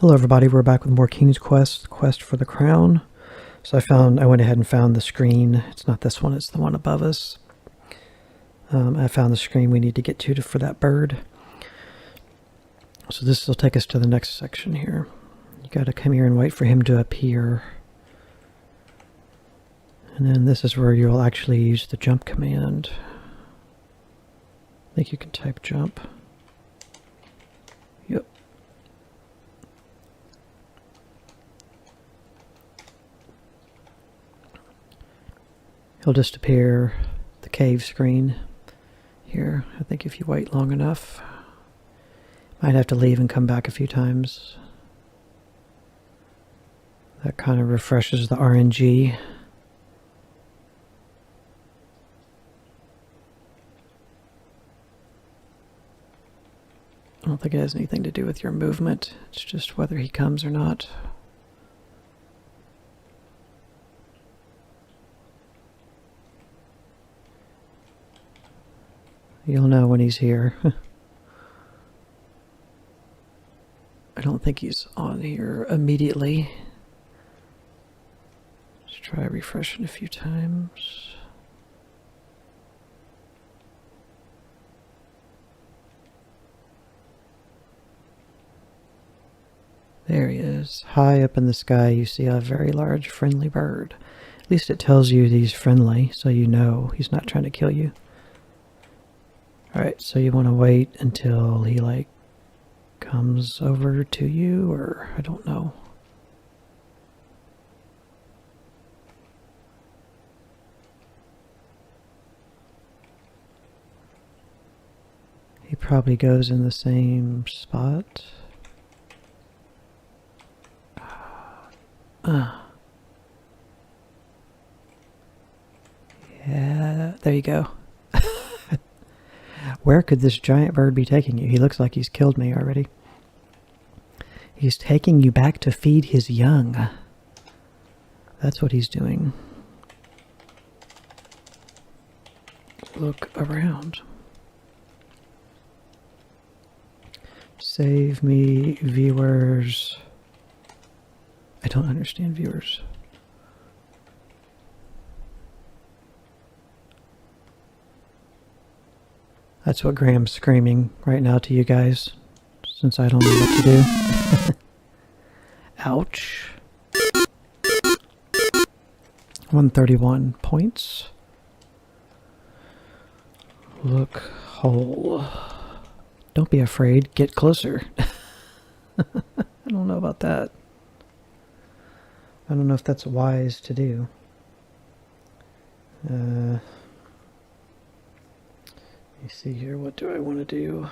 Hello everybody, we're back with more King's Quest, Quest for the Crown. So I went ahead and found the screen. It's not this one, it's the one above us. I found the screen we need to get to for that bird. So this will take us to the next section here. You gotta come here and wait for him to appear. And then this is where you'll actually use the jump command. I think you can type jump. Yep. He'll just appear the cave screen here. I think if you wait long enough, might have to leave and come back a few times. That kind of refreshes the RNG. I don't think it has anything to do with your movement. It's just whether he comes or not. You'll know when he's here. I don't think he's on here immediately. Let's try refreshing a few times. There he is. High up in the sky you see a very large friendly bird. At least it tells you he's friendly, so you know he's not trying to kill you. Alright, so you want to wait until he like comes over to you, or I don't know. He probably goes in the same spot. Yeah, there you go. Where could this giant bird be taking you? He looks like he's killed me already. He's taking you back to feed his young. That's what he's doing. Look around. Save me, viewers. I don't understand viewers. That's what Graham's screaming right now to you guys, since I don't know what to do. Ouch. 131 points. Look whole. Don't be afraid, get closer. I don't know about that. I don't know if that's wise to do. Let me see here, what do I want to do?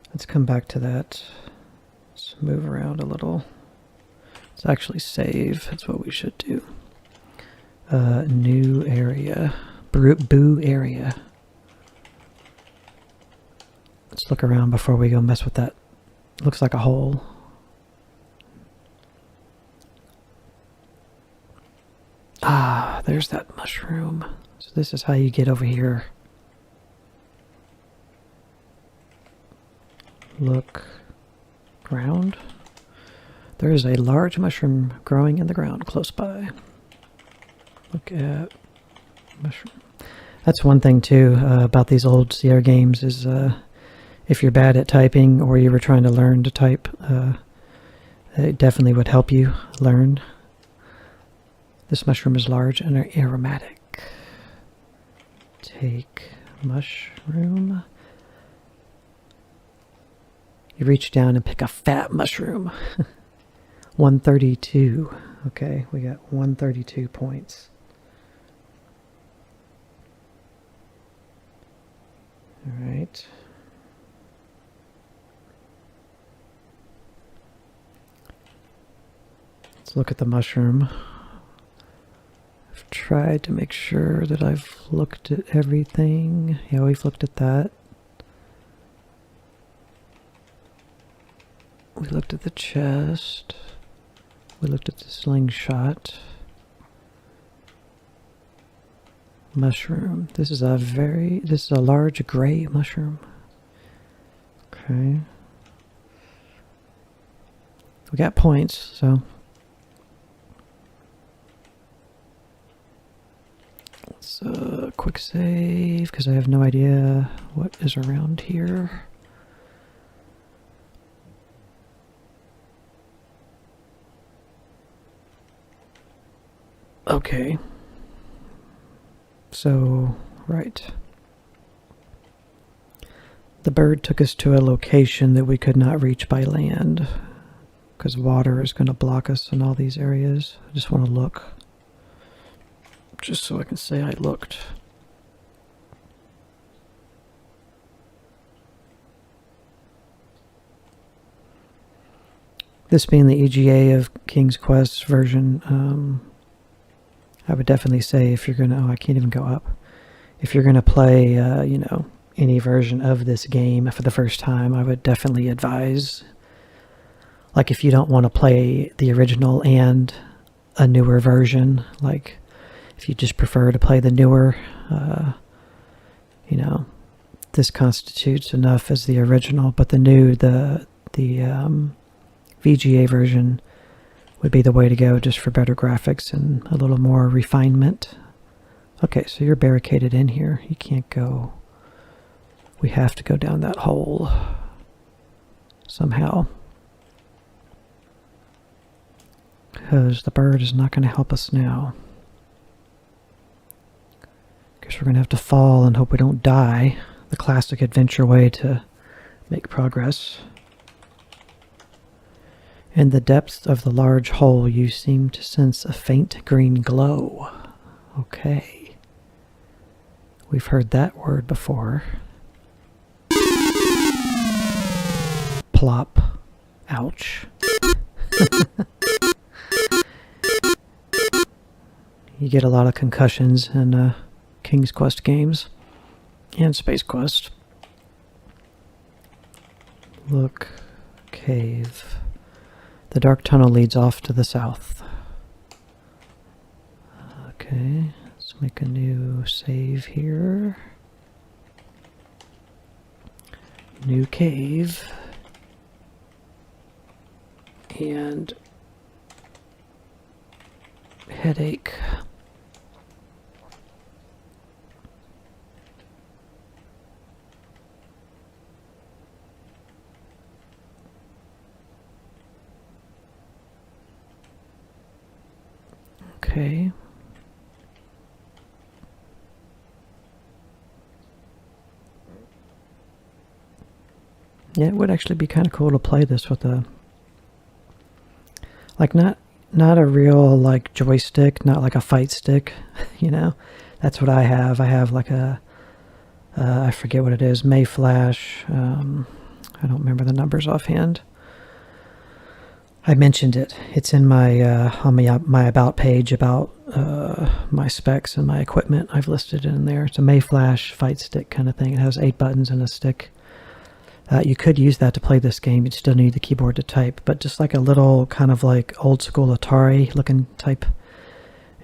Let's come back to that. Let's move around a little. Let's actually save, that's what we should do. New area. Boo area. Let's look around before we go mess with that. Looks like a hole. Ah, there's that mushroom. So this is how you get over here. Look. Ground. There is a large mushroom growing in the ground close by. Look at mushroom. That's one thing too about these old Sierra games is if you're bad at typing or you were trying to learn to type, it definitely would help you learn. This mushroom is large and aromatic. Take mushroom. You reach down and pick a fat mushroom. 132. Okay, we got 132 points. All right. Let's look at the mushroom. I've tried to make sure that I've looked at everything. Yeah, we've looked at that. We looked at the chest. We looked at the slingshot. Mushroom. This is a large gray mushroom. Okay. We got points, so let's quick save because I have no idea what is around here. Okay. So, right. The bird took us to a location that we could not reach by land because water is going to block us in all these areas. I just want to look. Just so I can say I looked. This being the EGA of King's Quest version, I would definitely say if you're going to, oh, I can't even go up. If you're going to play, you know, any version of this game for the first time, I would definitely advise, like if you don't want to play the original and a newer version, like if you just prefer to play the newer, you know, this constitutes enough as the original, but the new, the VGA version would be the way to go just for better graphics and a little more refinement. Okay, so you're barricaded in here. You can't go. We have to go down that hole somehow. Because the bird is not going to help us now. Guess we're going to have to fall and hope we don't die. The classic adventure way to make progress. In the depths of the large hole, you seem to sense a faint green glow. Okay. We've heard that word before. Plop. Ouch. You get a lot of concussions in King's Quest games and Space Quest. Look. Cave. The dark tunnel leads off to the south. Okay, let's make a new save here. New cave. And headache. Okay. Yeah, it would actually be kind of cool to play this with a, like, not a real like joystick, not like a fight stick, you know. That's what I have. I have like a I forget what it is, Mayflash. I don't remember the numbers offhand. I mentioned it. It's in my on my about page about my specs and my equipment. I've listed it in there. It's a Mayflash fight stick kind of thing. It has 8 buttons and a stick. You could use that to play this game. You'd still need the keyboard to type, but just like a little kind of like old school Atari looking type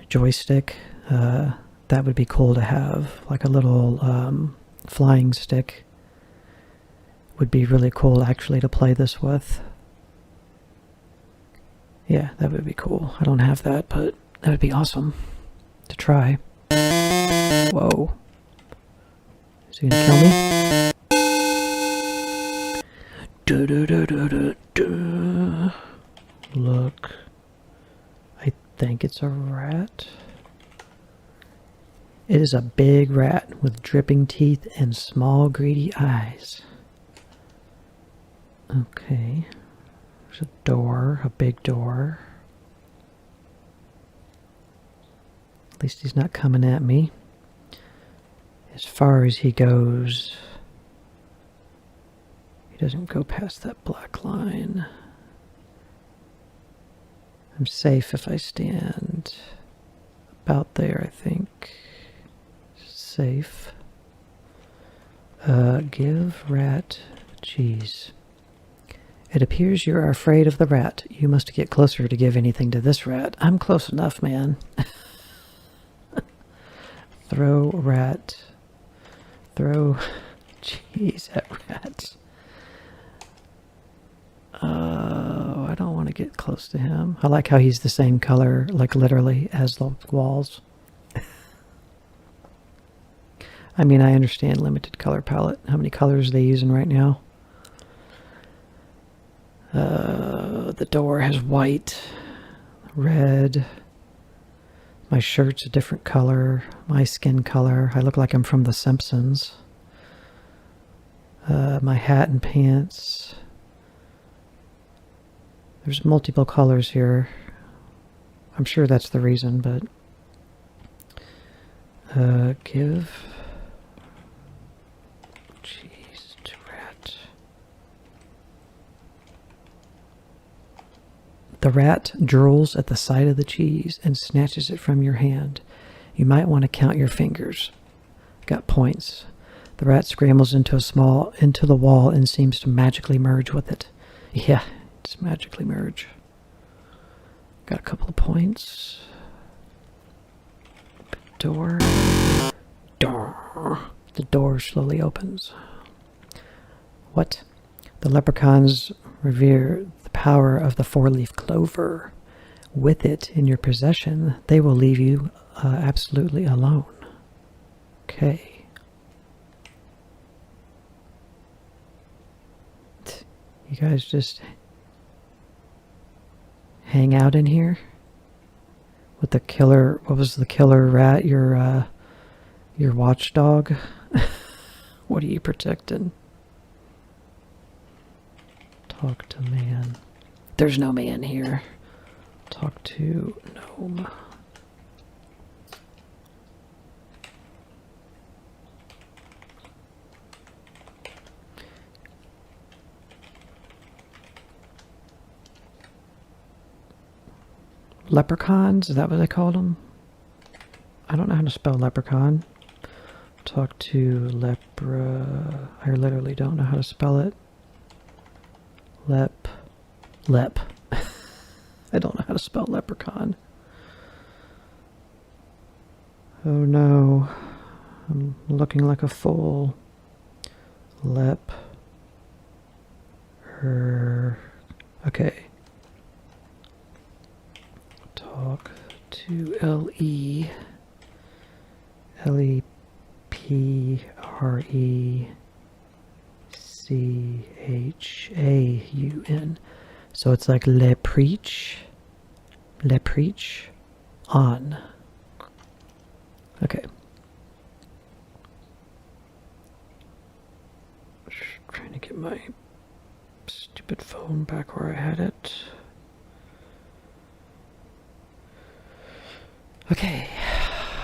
joystick, that would be cool to have. Like a little flying stick would be really cool actually to play this with. Yeah, that would be cool. I don't have that, but that would be awesome to try. Whoa. Is he gonna kill me? Look. I think it's a rat. It is a big rat with dripping teeth and small greedy eyes. Okay. There's a door, a big door. At least he's not coming at me. As far as he goes, he doesn't go past that black line. I'm safe if I stand about there, I think. Safe. Give rat cheese. It appears you are afraid of the rat. You must get closer to give anything to this rat. I'm close enough, man. Throw rat. Throw cheese at rat. Oh, I don't want to get close to him. I like how he's the same color, like literally, as the walls. I mean, I understand limited color palette. How many colors are they using right now? The door has white, red. My shirt's a different color. My skin color. I look like I'm from The Simpsons. My hat and pants. There's multiple colors here. I'm sure that's the reason, but give cheese to rat. The rat drools at the sight of the cheese and snatches it from your hand. You might want to count your fingers. Got points. The rat scrambles into the wall and seems to magically merge with it. Yeah, it's magically merge. Got a couple of points. Door. Door. The door slowly opens. What? The leprechauns revere the power of the four-leaf clover. With it in your possession, they will leave you absolutely alone. Okay. You guys just hang out in here with the killer. What was the killer rat? Your watchdog. What are you protecting? Talk to man. There's no man here. Talk to gnome. Leprechauns? Is that what they called them? I don't know how to spell leprechaun. Talk to lepra. I literally don't know how to spell it. Lep. I don't know how to spell leprechaun. Oh no. I'm looking like a fool. Lep. Her. Okay. Talk to L-E. L-E-P-R-E-C-H-A-U-N. So it's like le preach on. Okay. Just trying to get my stupid phone back where I had it. Okay.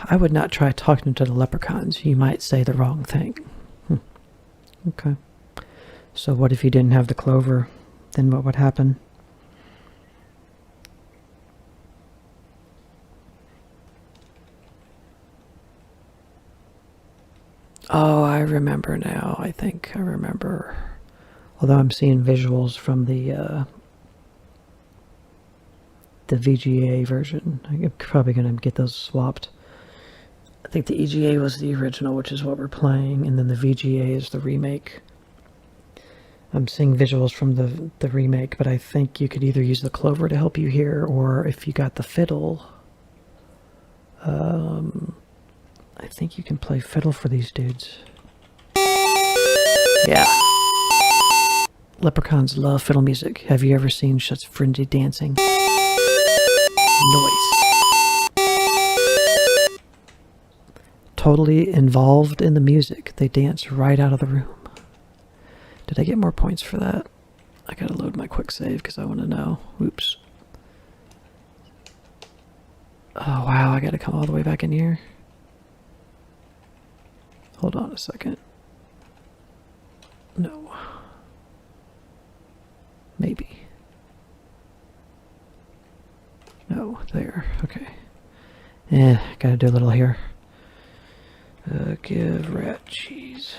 I would not try talking to the leprechauns. You might say the wrong thing. Okay. So what if you didn't have the clover? Then what would happen? Oh, I remember now. I think I remember. Although I'm seeing visuals from the VGA version. I'm probably going to get those swapped. I think the EGA was the original, which is what we're playing, and then the VGA is the remake. I'm seeing visuals from the remake, but I think you could either use the clover to help you here, or if you got the fiddle, I think you can play fiddle for these dudes. Yeah. Leprechauns love fiddle music. Have you ever seen such frenzied dancing? Noise. Totally involved in the music. They dance right out of the room. Did I get more points for that? I gotta load my quick save because I want to know. Oops. Oh wow, I gotta come all the way back in here. Hold on a second. No. Maybe. No, there. Okay. Gotta do a little here. Give rat cheese.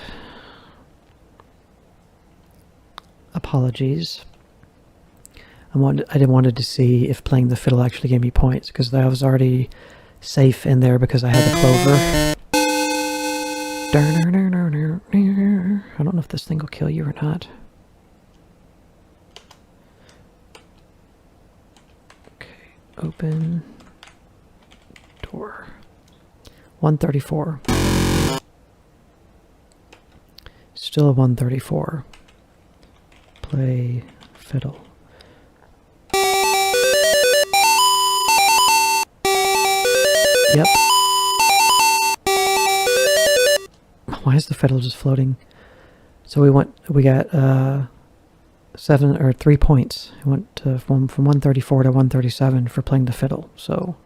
Apologies. I wanted to see if playing the fiddle actually gave me points, because I was already safe in there because I had the clover. I don't know if this thing will kill you or not. Open door. 134. Still a 134. Play fiddle. Yep. Why is the fiddle just floating? So we got 3 points. We went from 134 to 137 for playing the fiddle. So,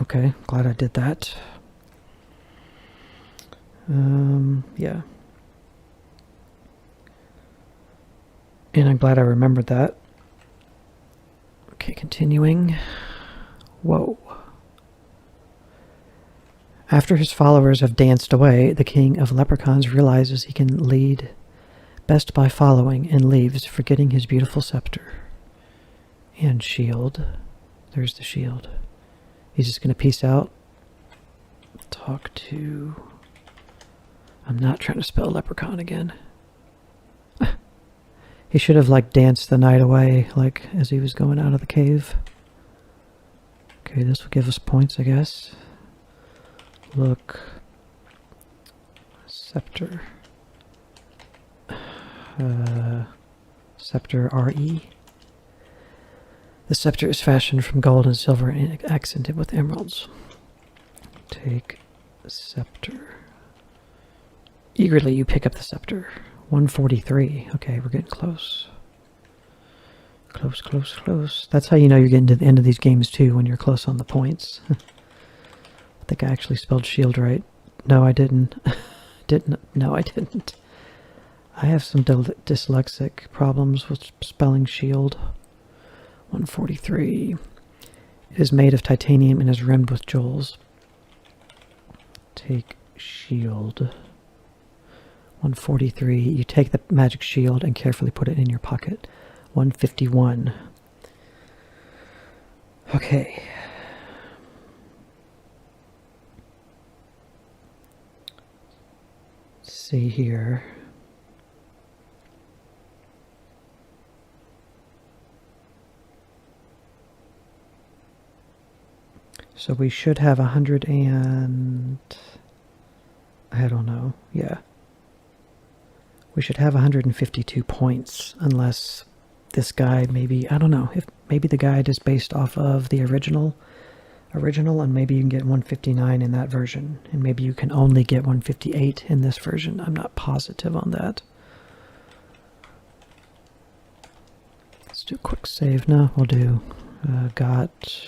okay, glad I did that. Yeah. And I'm glad I remembered that. Okay, continuing. Whoa. After his followers have danced away, the king of leprechauns realizes he can lead best by following and leaves, forgetting his beautiful scepter and shield. There's the shield. He's just going to peace out. Talk to... I'm not trying to spell leprechaun again. He should have, like, danced the night away, like, as he was going out of the cave. Okay, this will give us points, I guess. Look. Scepter. Scepter RE. The scepter is fashioned from gold and silver and accented with emeralds. Take scepter. Eagerly you pick up the scepter. 143. Okay, we're getting close. Close, close, close. That's how you know you're getting to the end of these games too, when you're close on the points. I think I actually spelled shield right. No, I didn't. No, I didn't. I have some dyslexic problems with spelling shield. 143. It is made of titanium and is rimmed with jewels. Take shield. 143. You take the magic shield and carefully put it in your pocket. 151. Okay. Let's see here. So we should have 100 and... I don't know. Yeah. We should have 152 points, unless this guide maybe... I don't know. If maybe the guide is based off of the original, and maybe you can get 159 in that version, and maybe you can only get 158 in this version. I'm not positive on that. Let's do a quick save. No, we'll do got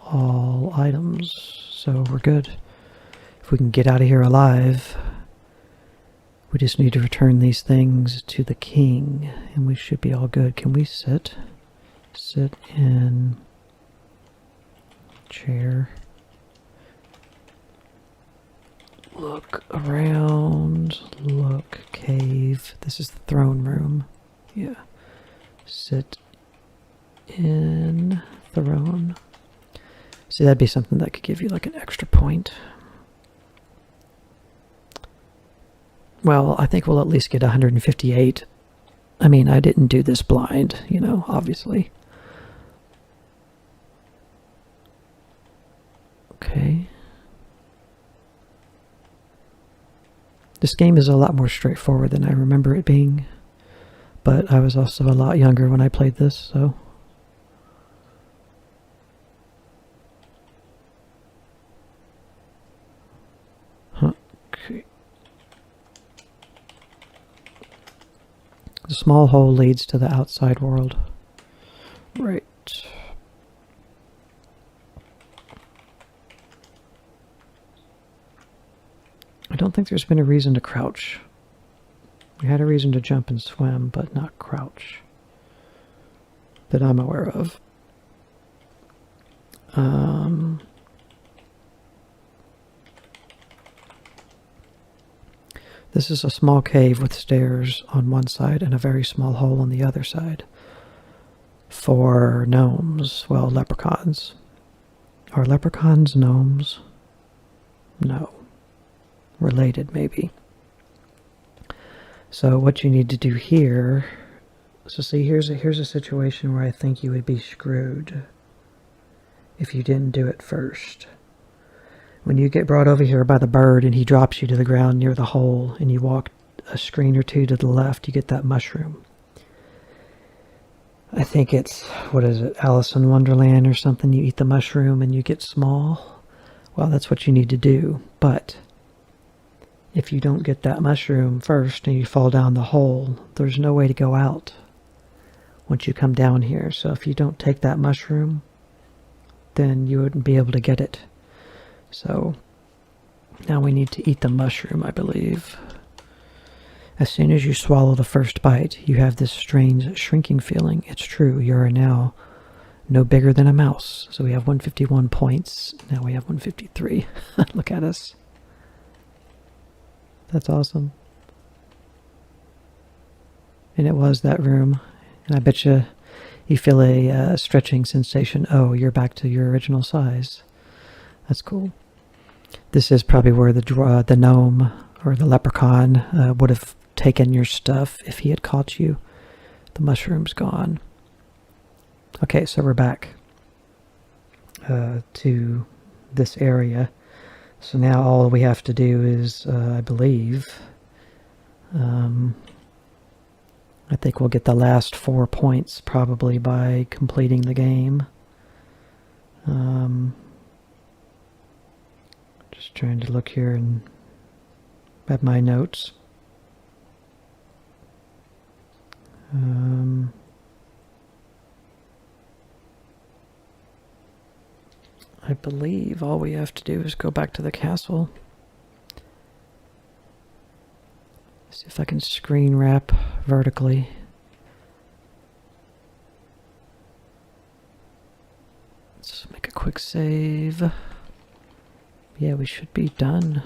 all items, so we're good. If we can get out of here alive, we just need to return these things to the king, and we should be all good. Can we sit in chair? Look around, look, cave. This is the throne room. Yeah. Sit in throne. See, that'd be something that could give you like an extra point. Well, I think we'll at least get 158. I mean, I didn't do this blind, you know, obviously. Okay. This game is a lot more straightforward than I remember it being. But I was also a lot younger when I played this, so... Okay. The small hole leads to the outside world. Right. I don't think there's been a reason to crouch. We had a reason to jump and swim, but not crouch. That I'm aware of. This is a small cave with stairs on one side and a very small hole on the other side. For gnomes, well, leprechauns. Are leprechauns gnomes? No. Related, maybe. So what you need to do here, So see, here's a situation where I think you would be screwed if you didn't do it first. When you get brought over here by the bird and he drops you to the ground near the hole and you walk a screen or two to the left, you get that mushroom. I think it's, what is it, Alice in Wonderland or something? You eat the mushroom and you get small. Well, that's what you need to do. But if you don't get that mushroom first and you fall down the hole, there's no way to go out once you come down here. So if you don't take that mushroom, then you wouldn't be able to get it. So now we need to eat the mushroom, I believe. As soon as you swallow the first bite, you have this strange shrinking feeling. It's true, you are now no bigger than a mouse. So we have 151 points. Now we have 153. Look at us. That's awesome. And it was that room. And I bet you feel a stretching sensation. Oh, you're back to your original size. That's cool. This is probably where the gnome or the leprechaun would have taken your stuff if he had caught you. The mushroom's gone. Okay, so we're back to this area. So now all we have to do is, I believe, I think we'll get the last 4 points probably by completing the game. Just trying to look here and at my notes. I believe all we have to do is go back to the castle. See if I can screen wrap vertically. Let's make a quick save. Yeah, we should be done.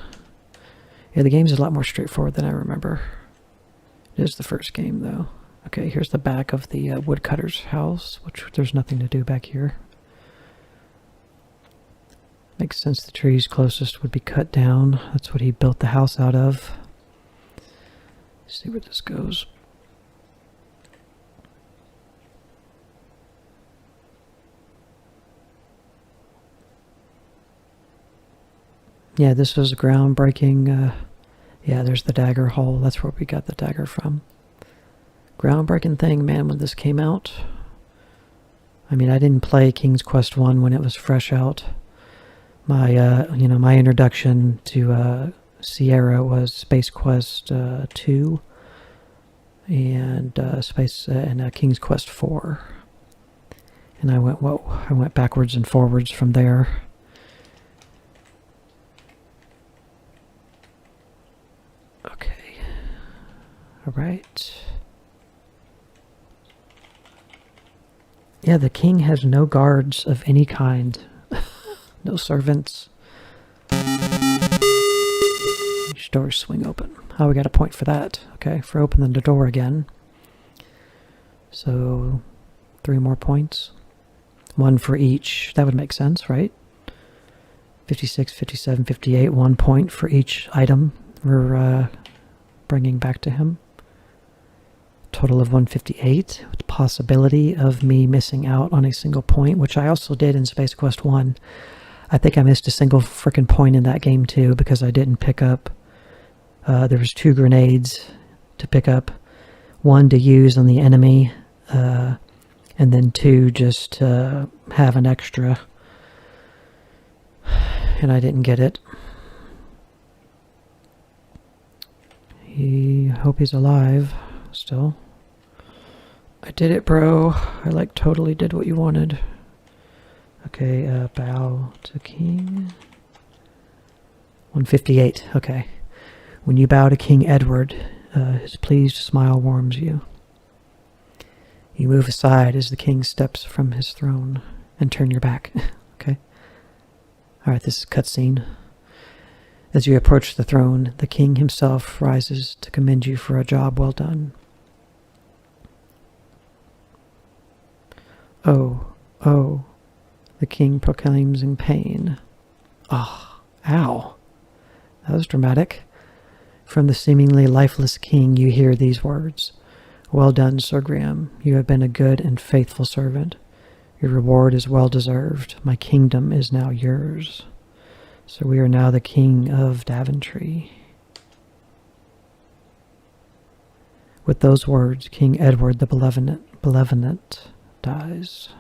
Yeah, the game's a lot more straightforward than I remember. It is the first game, though. Okay, here's the back of the woodcutter's house, which there's nothing to do back here. Makes sense the trees closest would be cut down. That's what he built the house out of. Let's see where this goes. Yeah, this was groundbreaking. Yeah, there's the dagger hole. That's where we got the dagger from. Groundbreaking thing, man, when this came out. I mean, I didn't play King's Quest 1 when it was fresh out. My, my introduction to Sierra was Space Quest 2 and King's Quest 4. And I went backwards and forwards from there. Okay. All right. Yeah, the king has no guards of any kind. No servants. Each door swing open. Oh, we got a point for that. Okay, for opening the door again. So, 3 more points. 1 for each. That would make sense, right? 56, 57, 58. 1 point for each item we're bringing back to him. Total of 158, with the possibility of me missing out on a single point, which I also did in Space Quest 1. I think I missed a single frickin' point in that game too, because I didn't pick up, there was 2 grenades to pick up. 1 to use on the enemy, and then 2 just to have an extra. And I didn't get it. Hope he's alive still. I did it, bro. I totally did what you wanted. Okay, bow to king. 158, okay. When you bow to King Edward, his pleased smile warms you. You move aside as the king steps from his throne and turn your back. Okay. Alright, this is cutscene. As you approach the throne, the king himself rises to commend you for a job well done. Oh, oh, the king proclaims in pain. Oh, ow. That was dramatic. From the seemingly lifeless king, you hear these words. Well done, Sir Graham. You have been a good and faithful servant. Your reward is well deserved. My kingdom is now yours. So we are now the king of Daventry. With those words, King Edward the Benevolent dies.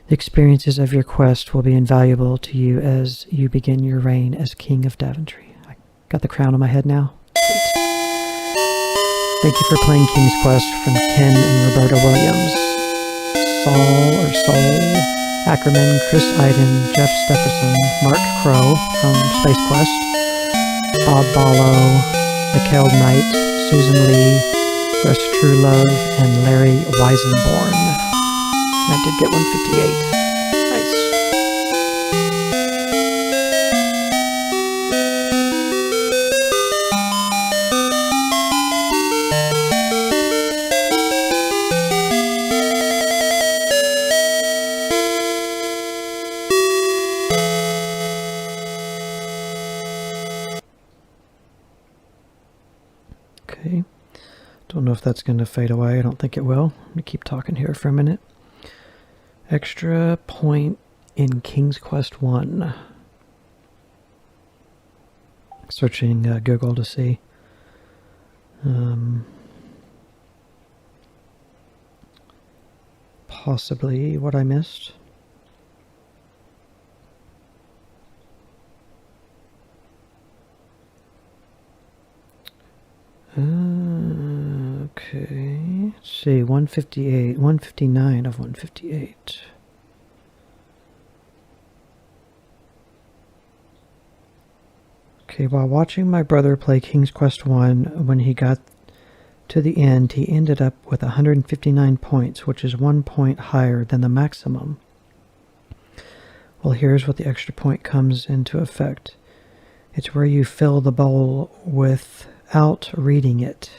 The experiences of your quest will be invaluable to you as you begin your reign as King of Daventry. I got the crown on my head now. Sweet. Thank you for playing King's Quest from Ken and Roberta Williams. Saul Ackerman, Chris Iden, Jeff Stephenson, Mark Crow from Space Quest, Bob Ballo, Mikhail Knight, Susan Lee, Russ Truelove, and Larry Weisenborn. I did get 158. Nice. Okay. Don't know if that's going to fade away. I don't think it will. Let me keep talking here for a minute. Extra point in King's Quest 1. Searching Google to see. Possibly what I missed. Okay, let's see, 158, 159 of 158. Okay, while watching my brother play King's Quest 1, when he got to the end, he ended up with 159 points, which is 1 point higher than the maximum. Well, here's what the extra point comes into effect. It's where you fill the bowl without reading it.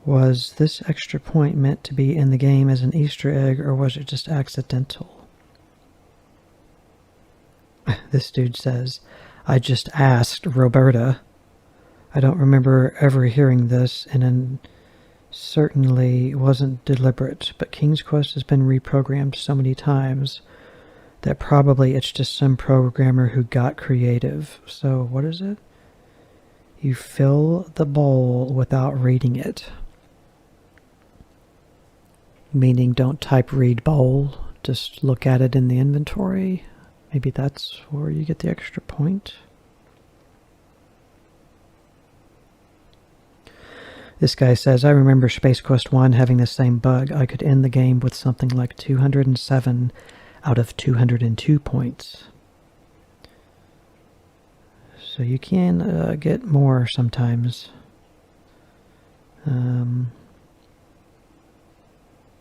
Was this extra point meant to be in the game as an Easter egg, or was it just accidental? This dude says, I just asked Roberta. I don't remember ever hearing this, and certainly wasn't deliberate, but King's Quest has been reprogrammed so many times that probably it's just some programmer who got creative. So what is it? You fill the bowl without reading it. Meaning don't type read bowl, just look at it in the inventory. Maybe that's where you get the extra point. This guy says, I remember Space Quest 1 having the same bug. I could end the game with something like 207 out of 202 points. So you can get more sometimes.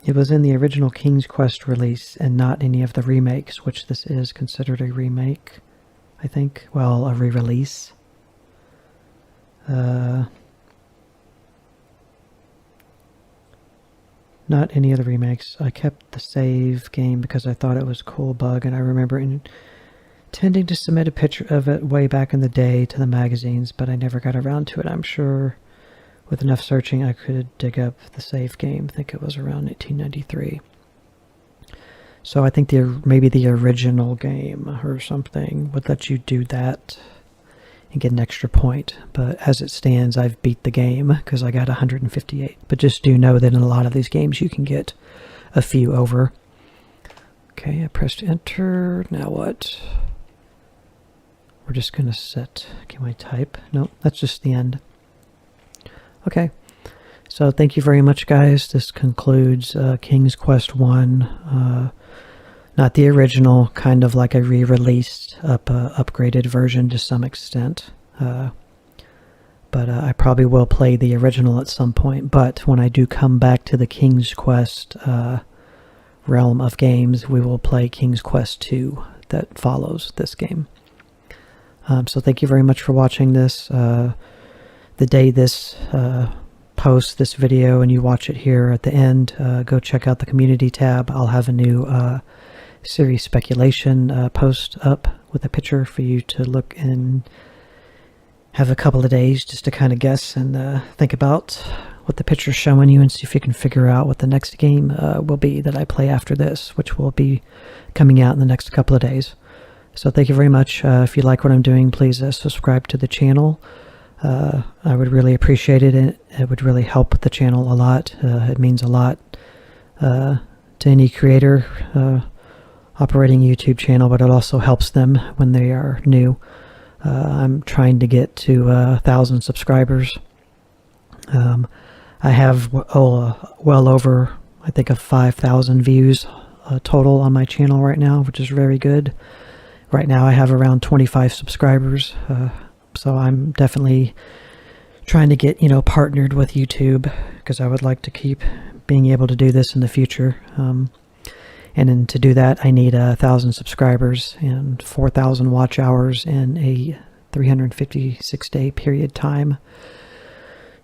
It was in the original King's Quest release and not any of the remakes, which this is considered a remake, I think. Well, a re-release. Not any of the remakes. I kept the save game because I thought it was a cool bug, and I remember intending to submit a picture of it way back in the day to the magazines, but I never got around to it. I'm sure with enough searching I could dig up the save game. I think it was around 1893. So I think maybe the original game or something would let you do that and get an extra point. But as it stands, I've beat the game because I got 158. But just do know that in a lot of these games you can get a few over. Okay, I pressed enter. Now what? We're just going to set... Can I type? No, that's just the end. Okay, so thank you very much, guys. This concludes King's Quest 1. Not the original, kind of like a re-released, upgraded version to some extent. But I probably will play the original at some point. But when I do come back to the King's Quest realm of games, we will play King's Quest 2 that follows this game. So thank you very much for watching this. The day this posts this video and you watch it here at the end, go check out the community tab. I'll have a new series speculation post up with a picture for you to look and have a couple of days just to kind of guess and think about what the picture's showing you and see if you can figure out what the next game will be that I play after this, which will be coming out in the next couple of days. So thank you very much. If you like what I'm doing, please subscribe to the channel. I would really appreciate it. It would really help the channel a lot. It means a lot to any creator operating a YouTube channel, but it also helps them when they are new. I'm trying to get to 1,000 subscribers. I have well over, I think, 5,000 views total on my channel right now, which is very good. Right now I have around 25 subscribers, so I'm definitely trying to get, partnered with YouTube, because I would like to keep being able to do this in the future. And then to do that, I need 1,000 subscribers and 4,000 watch hours in a 356-day period time.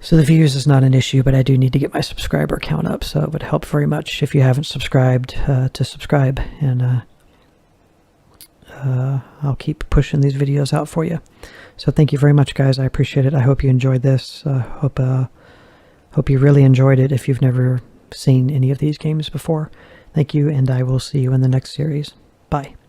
So the views is not an issue, but I do need to get my subscriber count up, so it would help very much if you haven't subscribed to subscribe, and I'll keep pushing these videos out for you. So thank you very much, guys. I appreciate it. I hope you enjoyed this. Hope you really enjoyed it if you've never seen any of these games before. Thank you, and I will see you in the next series. Bye.